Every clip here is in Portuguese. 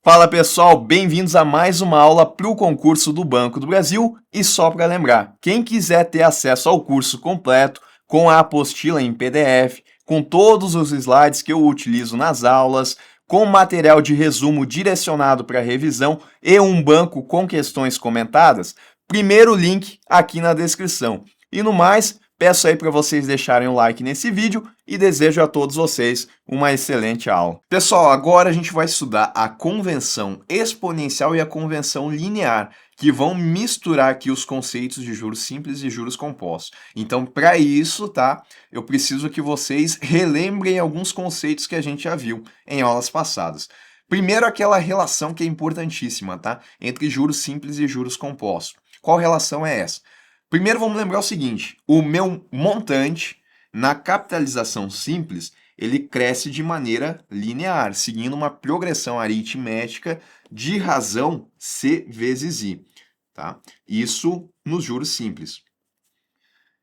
Fala pessoal, bem-vindos a mais uma aula para o concurso do Banco do Brasil. E só para lembrar, quem quiser ter acesso ao curso completo, com a apostila em PDF, com todos os slides que eu utilizo nas aulas, com material de resumo direcionado para revisão e um banco com questões comentadas, primeiro link aqui na descrição. E no mais, peço aí para vocês deixarem o like nesse vídeo e desejo a todos vocês uma excelente aula. Pessoal, agora a gente vai estudar a convenção exponencial e a convenção linear, que vão misturar aqui os conceitos de juros simples e juros compostos. Então, para isso, tá, eu preciso que vocês relembrem alguns conceitos que a gente já viu em aulas passadas. Primeiro, aquela relação que é importantíssima, tá, entre juros simples e juros compostos. Qual relação é essa? Primeiro vamos lembrar o seguinte, o meu montante na capitalização simples, ele cresce de maneira linear, seguindo uma progressão aritmética de razão C vezes I, tá? Isso nos juros simples.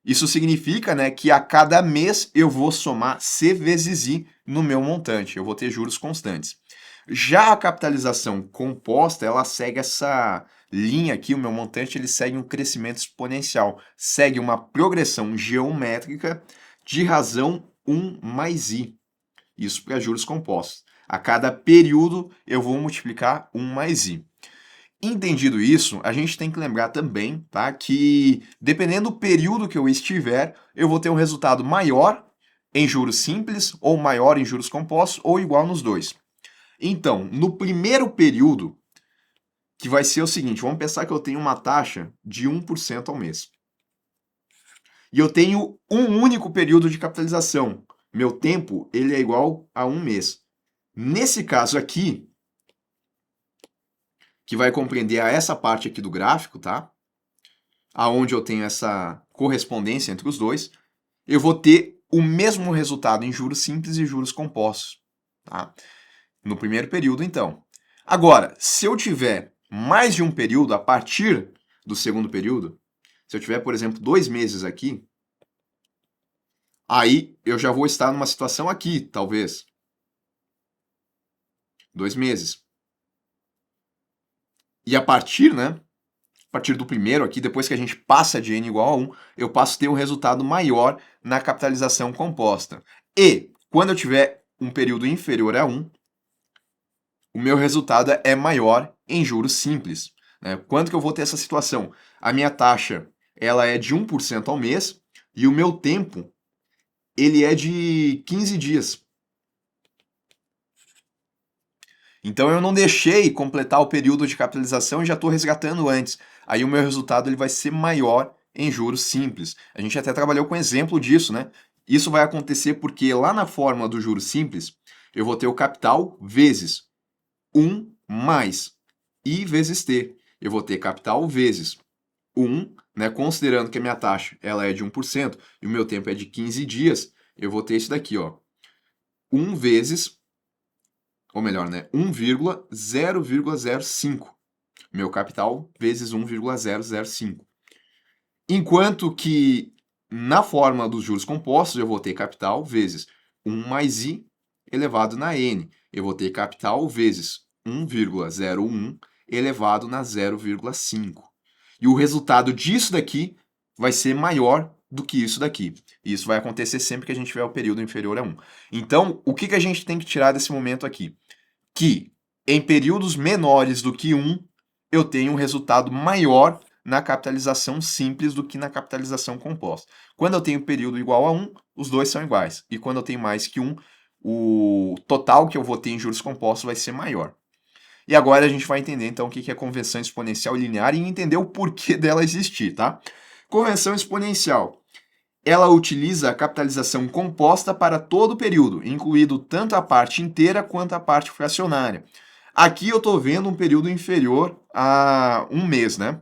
Isso significa, né, que a cada mês eu vou somar C vezes I no meu montante, eu vou ter juros constantes. Já a capitalização composta, ela segue essa linha aqui, o meu montante, ele segue um crescimento exponencial, segue uma progressão geométrica de razão 1 mais I. Isso para juros compostos. A cada período eu vou multiplicar 1 mais I. Entendido isso, a gente tem que lembrar também, tá, que dependendo do período que eu estiver, eu vou ter um resultado maior em juros simples, ou maior em juros compostos, ou igual nos dois. Então, no primeiro período, que vai ser o seguinte, vamos pensar que eu tenho uma taxa de 1% ao mês. E eu tenho um único período de capitalização. Meu tempo, ele é igual a 1 mês. Nesse caso aqui, que vai compreender essa parte aqui do gráfico, tá? Aonde eu tenho essa correspondência entre os dois, eu vou ter o mesmo resultado em juros simples e juros compostos, tá? No primeiro período, então. Agora, se eu tiver mais de um período a partir do segundo período, se eu tiver, por exemplo, 2 meses aqui, aí eu já vou estar numa situação aqui, talvez. 2 meses. E a partir, né? A partir do primeiro aqui, depois que a gente passa de n igual a 1, eu passo a ter um resultado maior na capitalização composta. E, quando eu tiver um período inferior a 1, o meu resultado é maior em juros simples, né? Quanto que eu vou ter essa situação? A minha taxa, ela é de 1% ao mês e o meu tempo, ele é de 15 dias. Então eu não deixei completar o período de capitalização e já estou resgatando antes. Aí o meu resultado ele vai ser maior em juros simples. A gente até trabalhou com exemplo disso, né? Isso vai acontecer porque lá na fórmula do juros simples, eu vou ter o capital vezes 1 mais I vezes T. Eu vou ter capital vezes 1, né, considerando que a minha taxa ela é de 1% e o meu tempo é de 15 dias, eu vou ter isso daqui, ó. 1 vezes, ou melhor, né, 1,005. Meu capital vezes 1,005. Enquanto que na fórmula dos juros compostos eu vou ter capital vezes 1 mais I elevado na N. Eu vou ter capital vezes 1,01 elevado na 0,5. E o resultado disso daqui vai ser maior do que isso daqui. E isso vai acontecer sempre que a gente tiver o período inferior a 1. Então, o que a gente tem que tirar desse momento aqui? Que em períodos menores do que 1, eu tenho um resultado maior na capitalização simples do que na capitalização composta. Quando eu tenho período igual a 1, os dois são iguais. E quando eu tenho mais que 1, o total que eu vou ter em juros compostos vai ser maior. E agora a gente vai entender então o que é convenção exponencial linear e entender o porquê dela existir, tá? Convenção exponencial. Ela utiliza a capitalização composta para todo o período, incluído tanto a parte inteira quanto a parte fracionária. Aqui eu estou vendo um período inferior a 1 mês, né?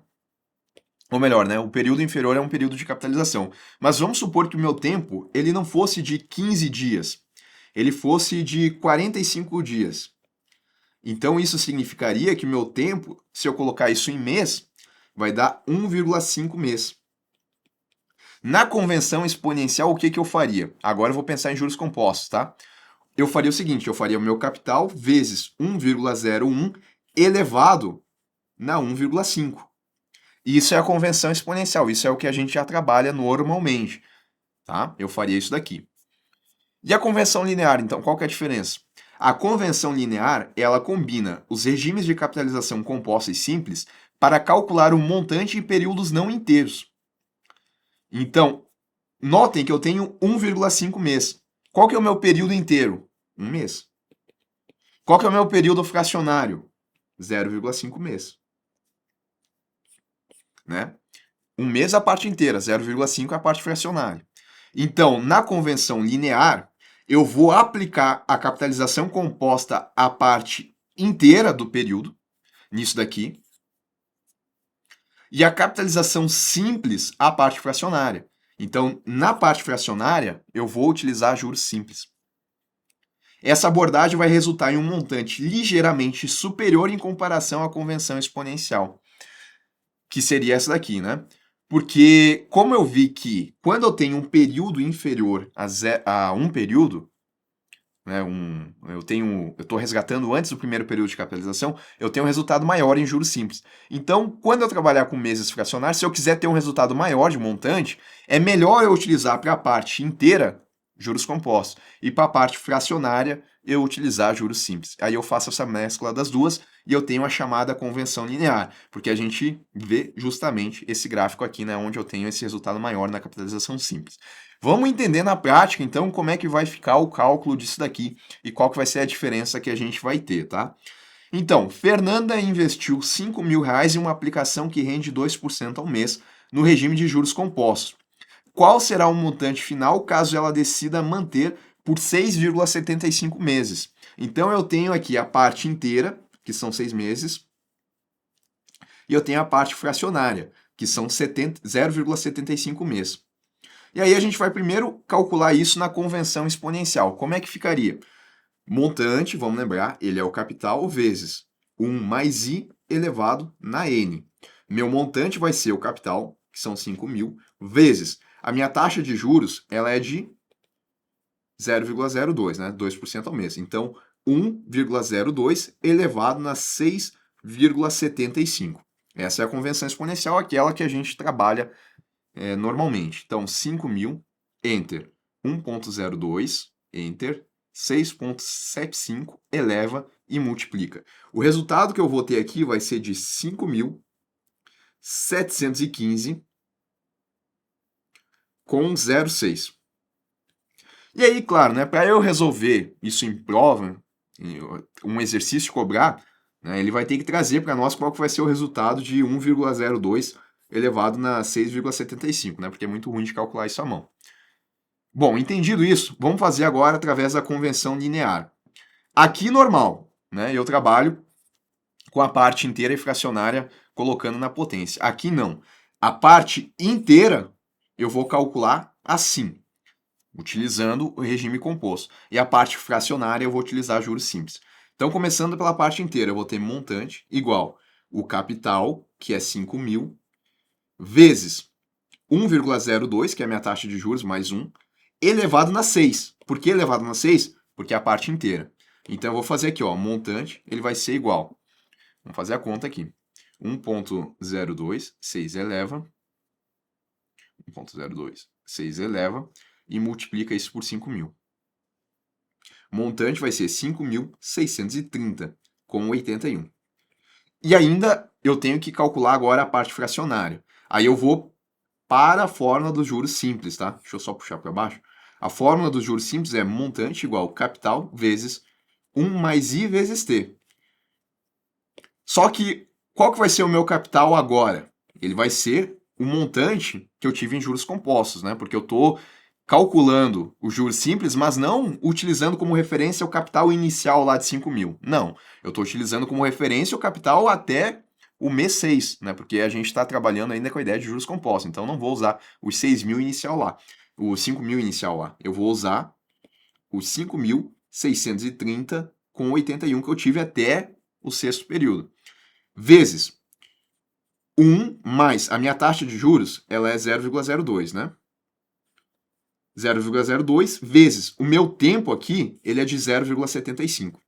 Ou melhor, né? O período inferior é um período de capitalização. Mas vamos supor que o meu tempo ele não fosse de 15 dias, ele fosse de 45 dias. Então isso significaria que o meu tempo, se eu colocar isso em mês, vai dar 1,5 mês. Na convenção exponencial, o que eu faria? Agora eu vou pensar em juros compostos, tá? Eu faria o seguinte, eu faria o meu capital vezes 1,01 elevado na 1,5. Isso é a convenção exponencial, isso é o que a gente já trabalha normalmente, tá? Eu faria isso daqui. E a convenção linear, então, qual que é a diferença? A convenção linear, ela combina os regimes de capitalização composta e simples para calcular o montante em períodos não inteiros. Então, notem que eu tenho 1,5 mês. Qual que é o meu período inteiro? 1 mês. Qual que é o meu período fracionário? 0,5 mês. Né? 1 mês a parte inteira, 0,5 a parte fracionária. Então, na convenção linear, eu vou aplicar a capitalização composta à parte inteira do período, nisso daqui, e a capitalização simples à parte fracionária. Então, na parte fracionária, eu vou utilizar juros simples. Essa abordagem vai resultar em um montante ligeiramente superior em comparação à convenção exponencial, que seria essa daqui, né? Porque, como eu vi que quando eu tenho um período inferior a um período, né, eu estou resgatando antes do primeiro período de capitalização, eu tenho um resultado maior em juros simples. Então, quando eu trabalhar com meses fracionários, se eu quiser ter um resultado maior de montante, é melhor eu utilizar para a parte inteira juros compostos e para a parte fracionária eu utilizar juros simples. Aí eu faço essa mescla das duas e eu tenho a chamada convenção linear, porque a gente vê justamente esse gráfico aqui, né, onde eu tenho esse resultado maior na capitalização simples. Vamos entender na prática, então, como é que vai ficar o cálculo disso daqui e qual que vai ser a diferença que a gente vai ter, tá? Então, Fernanda investiu R$ 5.000 em uma aplicação que rende 2% ao mês no regime de juros compostos. Qual será o montante final caso ela decida manter por 6,75 meses? Então, eu tenho aqui a parte inteira, que são 6 meses, e eu tenho a parte fracionária, que são 0,75 meses. E aí a gente vai primeiro calcular isso na convenção exponencial. Como é que ficaria? Montante, vamos lembrar, ele é o capital vezes 1 mais i elevado na n. Meu montante vai ser o capital, que são 5.000, vezes a minha taxa de juros, ela é de 0,02, né? 2% ao mês. Então, 1,02 elevado na 6,75. Essa é a convenção exponencial, aquela que a gente trabalha normalmente. Então, 5.000, enter, 1,02, enter, 6,75, eleva e multiplica. O resultado que eu vou ter aqui vai ser de 5.715 com 0,6. E aí, claro, né, para eu resolver isso em prova, um exercício cobrar, né, ele vai ter que trazer para nós qual que vai ser o resultado de 1,02 elevado na 6,75, né? Porque é muito ruim de calcular isso à mão. Bom, entendido isso, vamos fazer agora através da convenção linear. Aqui normal, né? Eu trabalho com a parte inteira e fracionária colocando na potência. Aqui não. A parte inteira eu vou calcular assim, utilizando o regime composto. E a parte fracionária eu vou utilizar juros simples. Então, começando pela parte inteira, eu vou ter montante igual o capital, que é 5.000, vezes 1,02, que é a minha taxa de juros, mais 1, elevado na 6. Por que elevado na 6? Porque é a parte inteira. Então, eu vou fazer aqui, ó, montante, ele vai ser igual. Vamos fazer a conta aqui. 1,02, 6 eleva. 1,02, 6 eleva. E multiplica isso por 5.000. Montante vai ser 5.630, com 81. E ainda eu tenho que calcular agora a parte fracionária. Aí eu vou para a fórmula dos juros simples, tá? Deixa eu só puxar para baixo. A fórmula dos juros simples é montante igual capital vezes 1 mais i vezes t. Só que qual que vai ser o meu capital agora? Ele vai ser o montante que eu tive em juros compostos, né? Porque eu estou calculando os juros simples, mas não utilizando como referência o capital inicial lá de 5.000. Não, eu estou utilizando como referência o capital até o mês 6, né? Porque a gente está trabalhando ainda com a ideia de juros compostos. Então, não vou usar os 6.000 inicial lá, os 5.000 inicial lá. Eu vou usar os 5.630 com 81 que eu tive até o sexto período. Vezes 1 mais a minha taxa de juros, ela é 0,02, né? 0,02 vezes o meu tempo aqui, ele é de 0,75.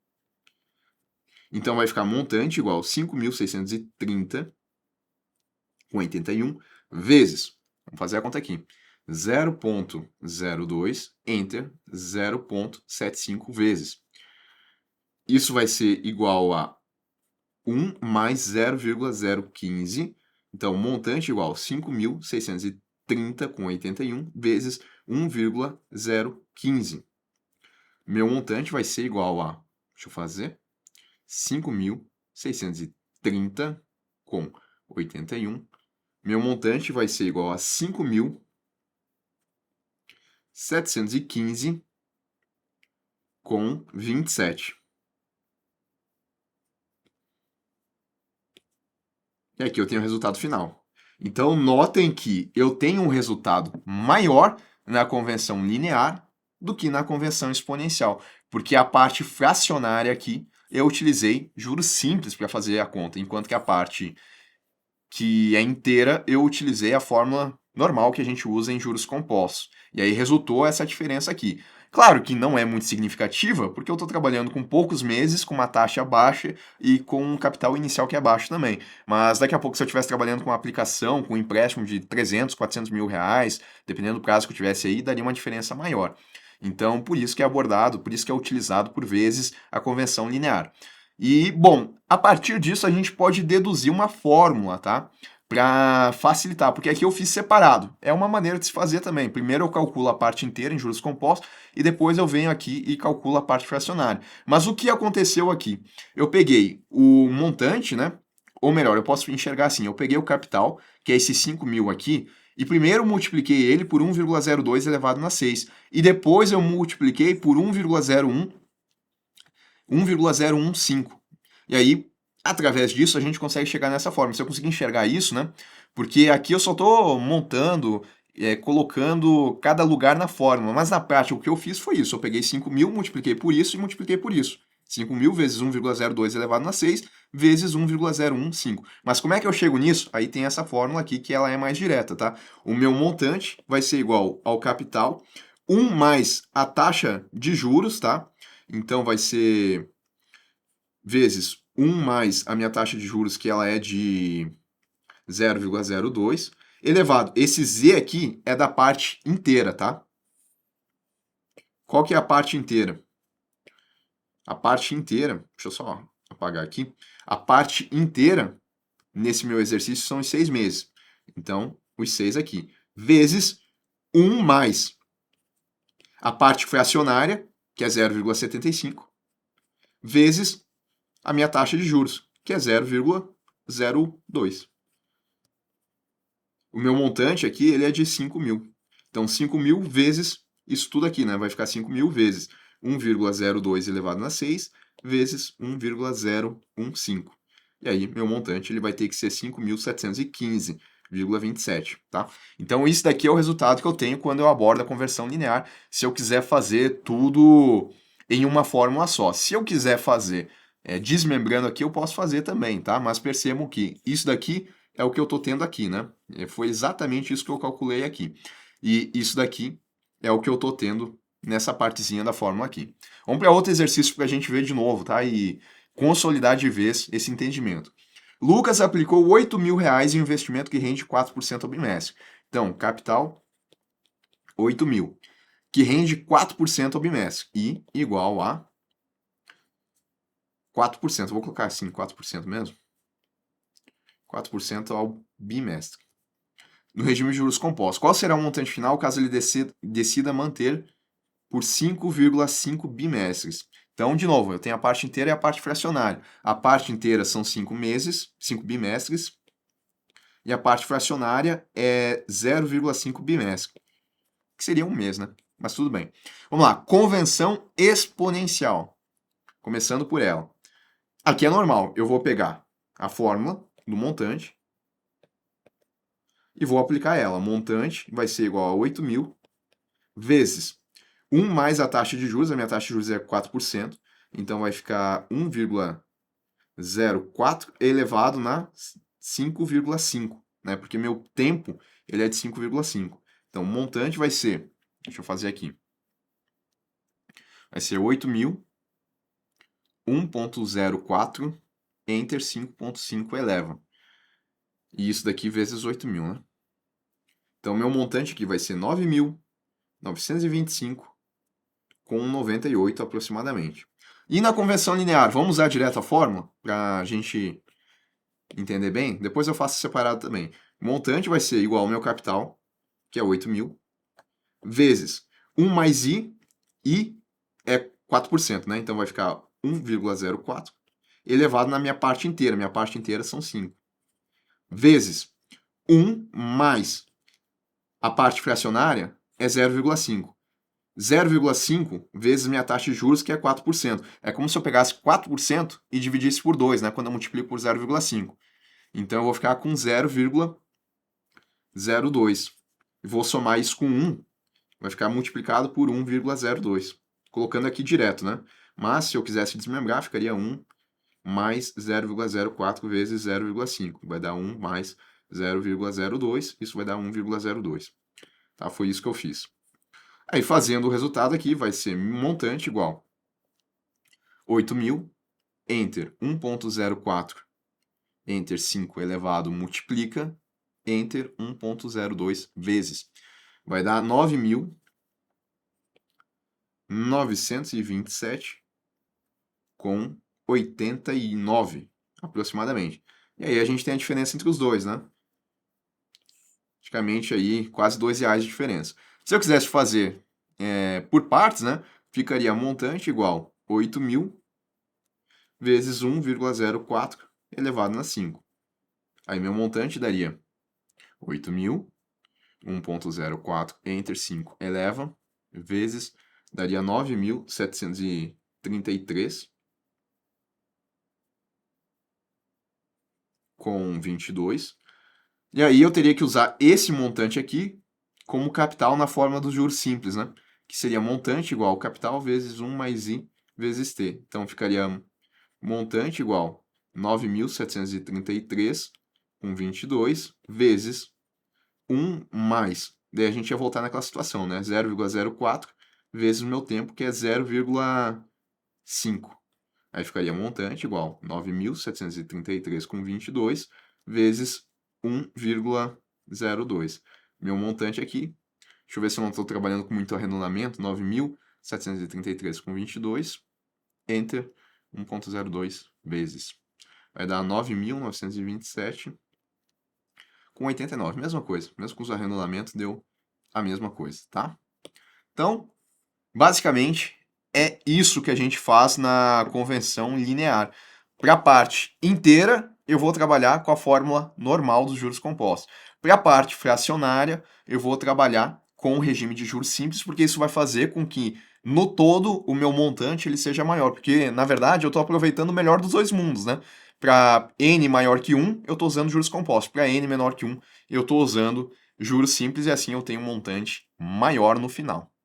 Então, vai ficar montante igual a 5.630,81 vezes, vamos fazer a conta aqui, 0,02, enter, 0,75 vezes. Isso vai ser igual a 1 mais 0,015. Então, montante igual a 5.630,81 vezes 1,015. Meu montante vai ser igual a, deixa eu fazer, 5.630,81. Meu montante vai ser igual a 5.715,27. E aqui eu tenho o resultado final. Então, notem que eu tenho um resultado maior na convenção linear do que na convenção exponencial, porque a parte fracionária aqui eu utilizei juros simples para fazer a conta, enquanto que a parte que é inteira eu utilizei a fórmula normal que a gente usa em juros compostos. E aí resultou essa diferença aqui. Claro que não é muito significativa, porque eu estou trabalhando com poucos meses, com uma taxa baixa e com um capital inicial que é baixo também. Mas daqui a pouco, se eu estivesse trabalhando com uma aplicação, com um empréstimo de 300, 400 mil reais, dependendo do prazo que eu tivesse aí, daria uma diferença maior. Então, por isso que é abordado, por isso que é utilizado por vezes a convenção linear. E, bom, a partir disso a gente pode deduzir uma fórmula, tá? Para facilitar, porque aqui eu fiz separado. É uma maneira de se fazer também. Primeiro eu calculo a parte inteira em juros compostos e depois eu venho aqui e calculo a parte fracionária. Mas o que aconteceu aqui? Eu peguei o montante, né? Ou melhor, eu posso enxergar assim: eu peguei o capital, que é esse 5 mil aqui, e primeiro multipliquei ele por 1,02 elevado na 6. E depois eu multipliquei por 1,015. E aí, através disso, a gente consegue chegar nessa forma. Se eu conseguir enxergar isso, né? Porque aqui eu só estou montando, colocando cada lugar na fórmula. Mas na prática, o que eu fiz foi isso. Eu peguei 5 mil, multipliquei por isso e multipliquei por isso. 5 mil vezes 1,02 elevado na 6 vezes 1,015. Mas como é que eu chego nisso? Aí tem essa fórmula aqui que ela é mais direta, tá? O meu montante vai ser igual ao capital, 1 mais a taxa de juros, tá? Então vai ser vezes 1 mais a minha taxa de juros, que ela é de 0,02, elevado. Esse z aqui é da parte inteira, tá? Qual que é a parte inteira? A parte inteira, deixa eu só apagar aqui. A parte inteira, nesse meu exercício, são os 6 meses. Então, os 6 aqui. Vezes 1 mais a parte fracionária, que é 0,75, vezes a minha taxa de juros, que é 0,02. O meu montante aqui, ele é de 5 mil. Então, 5 mil vezes isso tudo aqui, né? Vai ficar 5 mil vezes 1,02 elevado na 6 vezes 1,015. E aí, meu montante ele vai ter que ser 5.715,27, tá? Então, isso daqui é o resultado que eu tenho quando eu abordo a conversão linear, se eu quiser fazer tudo em uma fórmula só. Se eu quiser fazer desmembrando aqui, eu posso fazer também, tá? Mas percebam que isso daqui é o que eu estou tendo aqui, né? Foi exatamente isso que eu calculei aqui. E isso daqui é o que eu estou tendo nessa partezinha da fórmula aqui. Vamos para outro exercício para a gente ver de novo, tá? E consolidar de vez esse entendimento. Lucas aplicou 8 mil reais em um investimento que rende 4% ao bimestre. Então, capital, 8 mil, que rende 4% ao bimestre. I igual a 4%. Vou colocar assim, 4% mesmo. 4% ao bimestre. No regime de juros compostos, qual será o montante final caso ele decida manter por 5,5 bimestres? Então, de novo, eu tenho a parte inteira e a parte fracionária. A parte inteira são 5 meses, 5 bimestres, e a parte fracionária é 0,5 bimestre, que seria um mês, né? Mas tudo bem. Vamos lá, convenção exponencial. Começando por ela. Aqui é normal, eu vou pegar a fórmula do montante e vou aplicar ela. Montante vai ser igual a 8 mil vezes 1 mais a taxa de juros. A minha taxa de juros é 4%, então vai ficar 1,04 elevado na 5,5, né? Porque meu tempo ele é de 5,5. Então, o montante vai ser, deixa eu fazer aqui, vai ser 8 mil 1,04 enter 5,5 eleva. E isso daqui vezes 8.000, né? Então, meu montante aqui vai ser 9.925,98 aproximadamente. E na conversão linear, vamos usar direto a fórmula para a gente entender bem? Depois eu faço separado também. O montante vai ser igual ao meu capital, que é 8.000, vezes 1 mais I é 4%, né? Então vai ficar 1,04 elevado na minha parte inteira. Minha parte inteira são 5. Vezes 1 mais a parte fracionária é 0,5. 0,5 vezes minha taxa de juros, que é 4%. É como se eu pegasse 4% e dividisse por 2, né? Quando eu multiplico por 0,5. Então eu vou ficar com 0,02. Vou somar isso com 1, vai ficar multiplicado por 1,02. Colocando aqui direto, né? Mas se eu quisesse desmembrar, ficaria 1 mais 0,04 vezes 0,5. Vai dar 1 mais 0,02. Isso vai dar 1,02. Tá? Foi isso que eu fiz. Aí, fazendo o resultado aqui, vai ser montante igual 8.000, enter 1,04, enter 5 elevado, multiplica, enter 1,02 vezes. Vai dar 9.927,89 aproximadamente. E aí a gente tem a diferença entre os dois, né? Praticamente aí quase R$2 de diferença. Se eu quisesse fazer por partes, né? Ficaria montante igual 8.000 vezes 1,04 elevado na 5. Aí meu montante daria 8.000, 1,04 entre 5 eleva, vezes, daria 9.733 com 22. E aí eu teria que usar esse montante aqui como capital na forma dos juros simples, né? Que seria montante igual capital vezes 1 mais I vezes T. Então ficaria montante igual 9.733 com 22 vezes 1 mais. Daí a gente ia voltar naquela situação, né? 0,04 vezes o meu tempo, que é 0,5. Aí ficaria montante igual 9.733 com 22 vezes 1,02. Meu montante aqui, deixa eu ver se eu não estou trabalhando com muito arredondamento, 9.733 com 22, enter 1,02 vezes. Vai dar 9.927 com 89, mesma coisa. Mesmo com os arredondamentos, deu a mesma coisa, tá? Então, basicamente, é isso que a gente faz na convenção linear. Para a parte inteira, eu vou trabalhar com a fórmula normal dos juros compostos. Para a parte fracionária, eu vou trabalhar com o regime de juros simples, porque isso vai fazer com que, no todo, o meu montante ele seja maior. Porque, na verdade, eu estou aproveitando o melhor dos dois mundos, né? Para n maior que 1, eu estou usando juros compostos. Para n menor que 1, eu estou usando juros simples e assim eu tenho um montante maior no final.